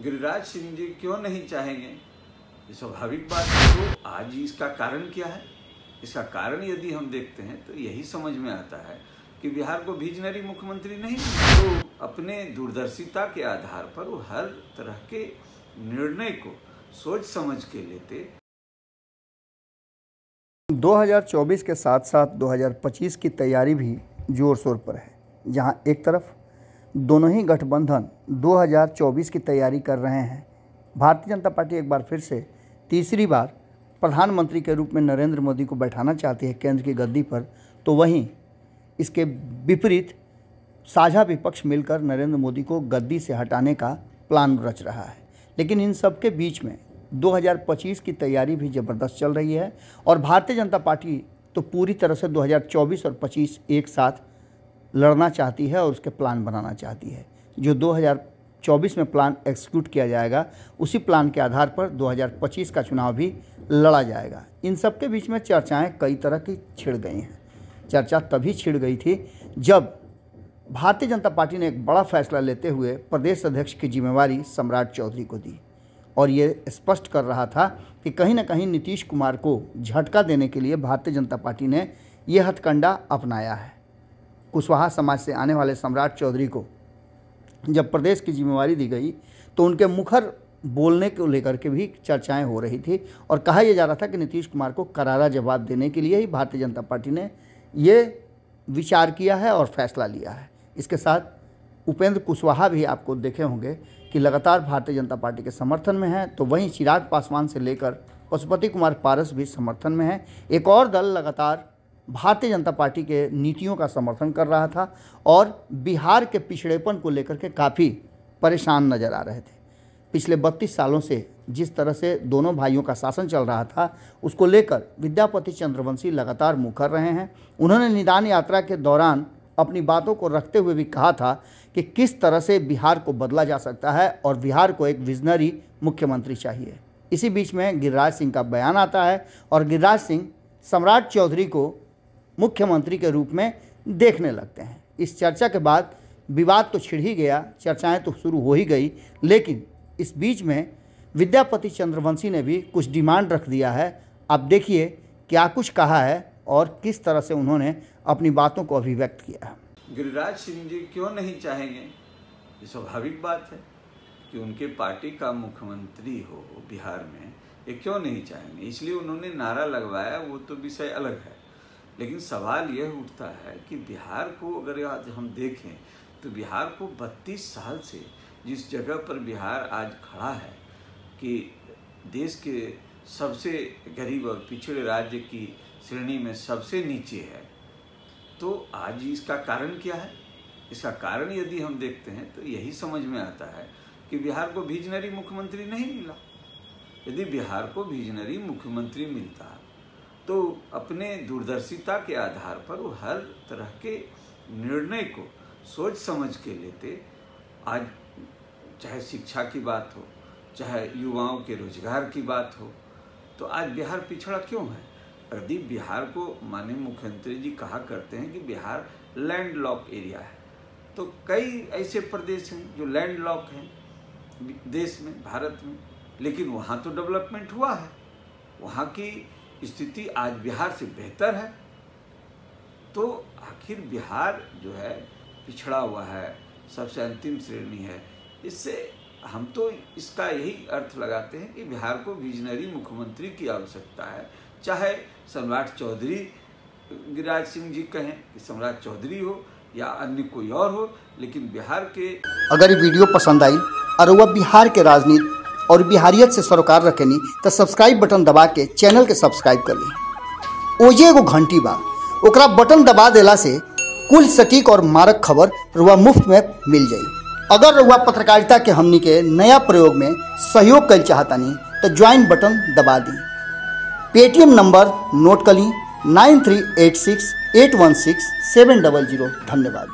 गिरिराज सिंह जी क्यों नहीं चाहेंगे, ये स्वाभाविक बात है। तो आज इसका कारण क्या है? इसका कारण यदि हम देखते हैं तो यही समझ में आता है कि बिहार को विजनरी मुख्यमंत्री नहीं, तो अपने दूरदर्शिता के आधार पर वो हर तरह के निर्णय को सोच समझ के लेते। 2024 के साथ साथ 2025 की तैयारी भी जोर शोर पर है, जहां एक तरफ दोनों ही गठबंधन 2024 की तैयारी कर रहे हैं। भारतीय जनता पार्टी एक बार फिर से तीसरी बार प्रधानमंत्री के रूप में नरेंद्र मोदी को बैठाना चाहती है केंद्र की गद्दी पर, तो वहीं इसके विपरीत साझा विपक्ष मिलकर नरेंद्र मोदी को गद्दी से हटाने का प्लान रच रहा है। लेकिन इन सब के बीच में 2025 की तैयारी भी ज़बरदस्त चल रही है और भारतीय जनता पार्टी तो पूरी तरह से 2024 और 25 एक साथ लड़ना चाहती है और उसके प्लान बनाना चाहती है। जो 2024 में प्लान एग्जीक्यूट किया जाएगा, उसी प्लान के आधार पर 2025 का चुनाव भी लड़ा जाएगा। इन सब के बीच में चर्चाएं कई तरह की छिड़ गई हैं। चर्चा तभी छिड़ गई थी जब भारतीय जनता पार्टी ने एक बड़ा फैसला लेते हुए प्रदेश अध्यक्ष की जिम्मेवारी सम्राट चौधरी को दी और ये स्पष्ट कर रहा था कि कहीं ना कहीं नीतीश कुमार को झटका देने के लिए भारतीय जनता पार्टी ने ये हथकंडा अपनाया है। कुशवाहा समाज से आने वाले सम्राट चौधरी को जब प्रदेश की जिम्मेवारी दी गई तो उनके मुखर बोलने को लेकर के भी चर्चाएं हो रही थी और कहा यह जा रहा था कि नीतीश कुमार को करारा जवाब देने के लिए ही भारतीय जनता पार्टी ने ये विचार किया है और फैसला लिया है। इसके साथ उपेंद्र कुशवाहा भी आपको देखे होंगे कि लगातार भारतीय जनता पार्टी के समर्थन में है, तो वहीं चिराग पासवान से लेकर पशुपति कुमार पारस भी समर्थन में है। एक और दल लगातार भारतीय जनता पार्टी के नीतियों का समर्थन कर रहा था और बिहार के पिछड़ेपन को लेकर के काफ़ी परेशान नज़र आ रहे थे। पिछले 32 सालों से जिस तरह से दोनों भाइयों का शासन चल रहा था, उसको लेकर विद्यापति चंद्रवंशी लगातार मुखर रहे हैं। उन्होंने निदान यात्रा के दौरान अपनी बातों को रखते हुए भी कहा था कि किस तरह से बिहार को बदला जा सकता है और बिहार को एक विजनरी मुख्यमंत्री चाहिए। इसी बीच में गिरिराज सिंह का बयान आता है और गिरिराज सिंह सम्राट चौधरी को मुख्यमंत्री के रूप में देखने लगते हैं। इस चर्चा के बाद विवाद तो छिड़ ही गया, चर्चाएं तो शुरू हो ही गई, लेकिन इस बीच में विद्यापति चंद्रवंशी ने भी कुछ डिमांड रख दिया है। अब देखिए क्या कुछ कहा है और किस तरह से उन्होंने अपनी बातों को अभिव्यक्त किया है। गिरिराज सिंह जी क्यों नहीं चाहेंगे, ये स्वाभाविक बात है कि उनके पार्टी का मुख्यमंत्री हो बिहार में, ये क्यों नहीं चाहेंगे। इसलिए उन्होंने नारा लगवाया, वो तो विषय अलग है। लेकिन सवाल यह उठता है कि बिहार को अगर आज हम देखें तो बिहार को 32 साल से जिस जगह पर बिहार आज खड़ा है कि देश के सबसे गरीब और पिछड़े राज्य की श्रेणी में सबसे नीचे है, तो आज इसका कारण क्या है? इसका कारण यदि हम देखते हैं तो यही समझ में आता है कि बिहार को विजनरी मुख्यमंत्री नहीं मिला। यदि बिहार को विजनरी मुख्यमंत्री मिलता तो अपने दूरदर्शिता के आधार पर वो हर तरह के निर्णय को सोच समझ के लेते। आज चाहे शिक्षा की बात हो, चाहे युवाओं के रोजगार की बात हो, तो आज बिहार पिछड़ा क्यों है? यदि बिहार को माननीय मुख्यमंत्री जी कहा करते हैं कि बिहार लैंडलॉक एरिया है, तो कई ऐसे प्रदेश हैं जो लैंडलॉक हैं देश में, भारत में, लेकिन वहाँ तो डेवलपमेंट हुआ है। वहाँ की स्थिति आज बिहार से बेहतर है। तो आखिर बिहार जो है पिछड़ा हुआ है, सबसे अंतिम श्रेणी है। इससे हम तो इसका यही अर्थ लगाते हैं कि बिहार को विजनरी मुख्यमंत्री की आवश्यकता है। चाहे सम्राट चौधरी गिरिराज सिंह जी कहें कि सम्राट चौधरी हो या अन्य कोई और हो, लेकिन बिहार के अगर ये वीडियो पसंद आई और वह बिहार के राजनीति और बिहारियत से सरोकार रखेनी तो सब्सक्राइब बटन दबा के चैनल के सब्सक्राइब कर ली। ओजे एगो घंटी बा, ओकरा बटन दबा देला से कुल सटीक और मारक खबर रुआ मुफ्त में मिल जाई। अगर रुआ पत्रकारिता के हमनी के नया प्रयोग में सहयोग कर चाहतानी तो ज्वाइन बटन दबा दी। पेटीएम नंबर नोट कर ली 9386816700। धन्यवाद।